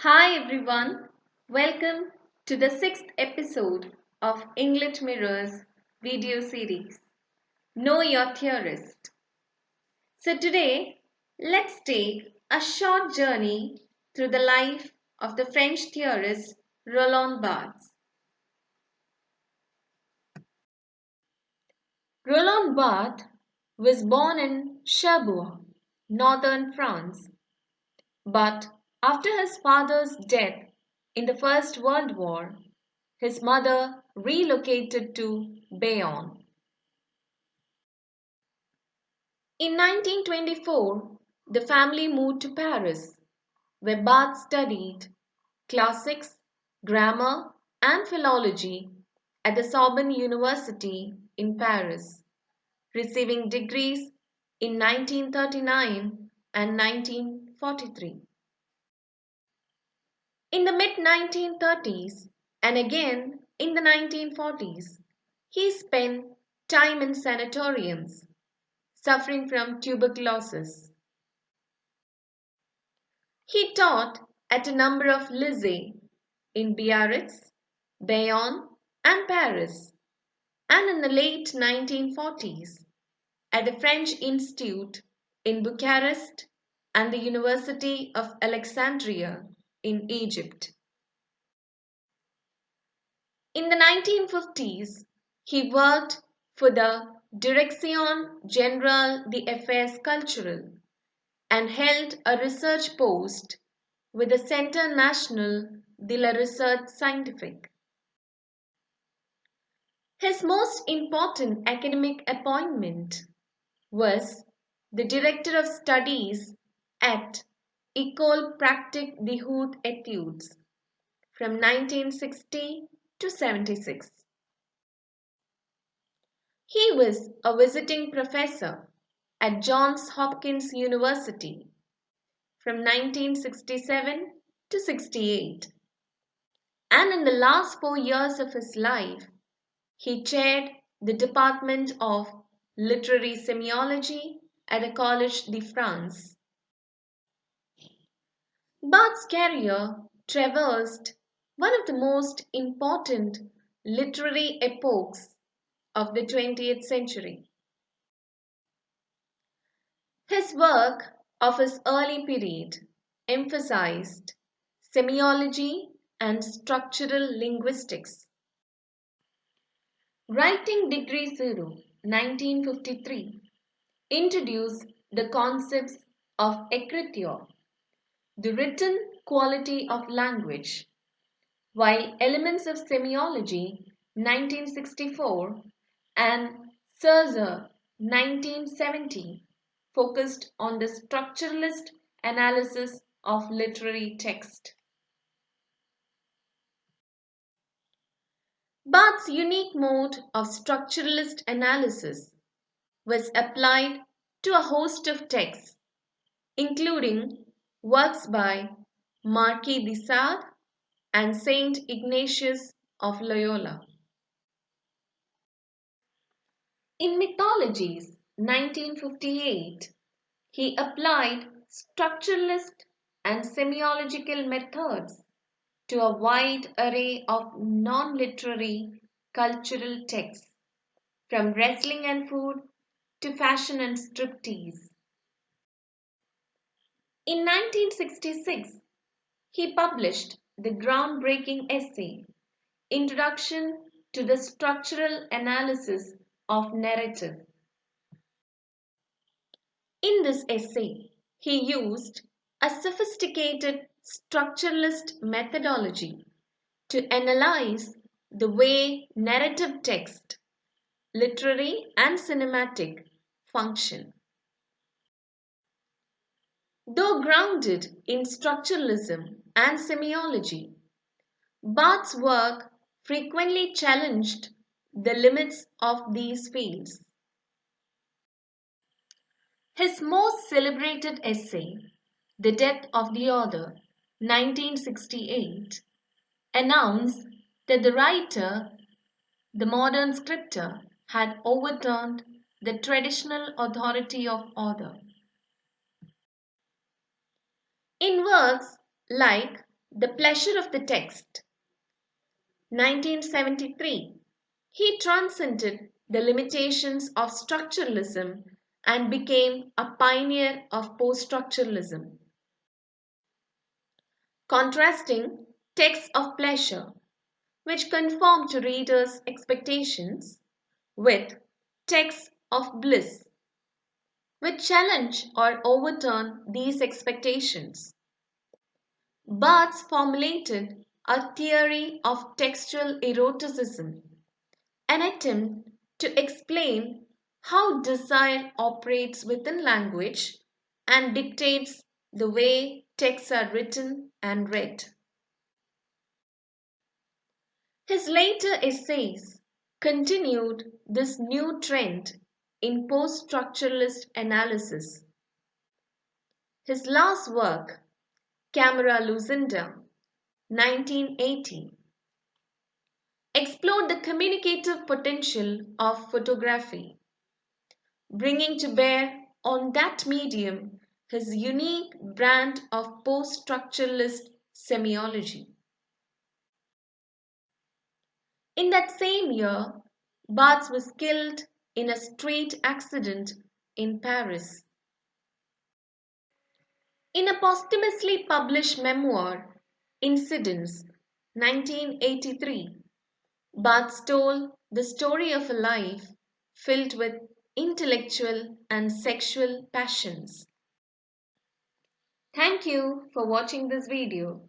Hi everyone, welcome to the sixth episode of English Mirror's video series, Know Your Theorist. So today, let's take a short journey through the life of the French theorist Roland Barthes. Roland Barthes was born in Cherbourg, northern France, but after his father's death in the First World War, his mother relocated to Bayonne. In 1924, the family moved to Paris, where Barthes studied classics, grammar, and philology at the Sorbonne University in Paris, receiving degrees in 1939 and 1943. In the mid-1930s and again in the 1940s, he spent time in sanatoriums, suffering from tuberculosis. He taught at a number of lycées in Biarritz, Bayonne, and Paris, and in the late 1940s at the French Institute in Bucharest and the University of Alexandria in Egypt. In the 1950s, he worked for the Direction Générale des Affaires Culturelles and held a research post with the Centre National de la Recherche Scientifique. His most important academic appointment was the Director of Studies at École Pratique des Hautes Études from 1960 to 76. He was a visiting professor at Johns Hopkins University from 1967 to 68. And in the last 4 years of his life, he chaired the Department of Literary Semiology at the Collège de France. Barthes' career traversed one of the most important literary epochs of the 20th century. His work of his early period emphasized semiology and structural linguistics. Writing Degree 0, 1953, introduced the concepts of écriture, the written quality of language, while Elements of Semiology, 1964, and Saussure, 1970, focused on the structuralist analysis of literary text. Barthes' unique mode of structuralist analysis was applied to a host of texts, including works by Marquis de Sade and Saint Ignatius of Loyola. In Mythologies, 1958, he applied structuralist and semiological methods to a wide array of non-literary cultural texts, from wrestling and food to fashion and striptease. In 1966, he published the groundbreaking essay, Introduction to the Structural Analysis of Narrative. In this essay, he used a sophisticated structuralist methodology to analyze the way narrative text, literary and cinematic, function. Though grounded in structuralism and semiology, Barthes' work frequently challenged the limits of these fields. His most celebrated essay, The Death of the Author, 1968, announced that the writer, the modern scripter, had overturned the traditional authority of author. In works like The Pleasure of the Text, 1973. He transcended the limitations of structuralism and became a pioneer of post-structuralism. Contrasting texts of pleasure, which conform to readers' expectations, with texts of bliss, which challenge or overturn these expectations. Barthes formulated a theory of textual eroticism, an attempt to explain how desire operates within language and dictates the way texts are written and read. His later essays continued this new trend in post-structuralist analysis. His last work, Camera Lucinda, 1980, explored the communicative potential of photography, bringing to bear on that medium his unique brand of post-structuralist semiology. In that same year, Barthes was killed in a street accident in Paris. In a posthumously published memoir, Incidents, 1983, Barthes told the story of a life filled with intellectual and sexual passions. Thank you for watching this video.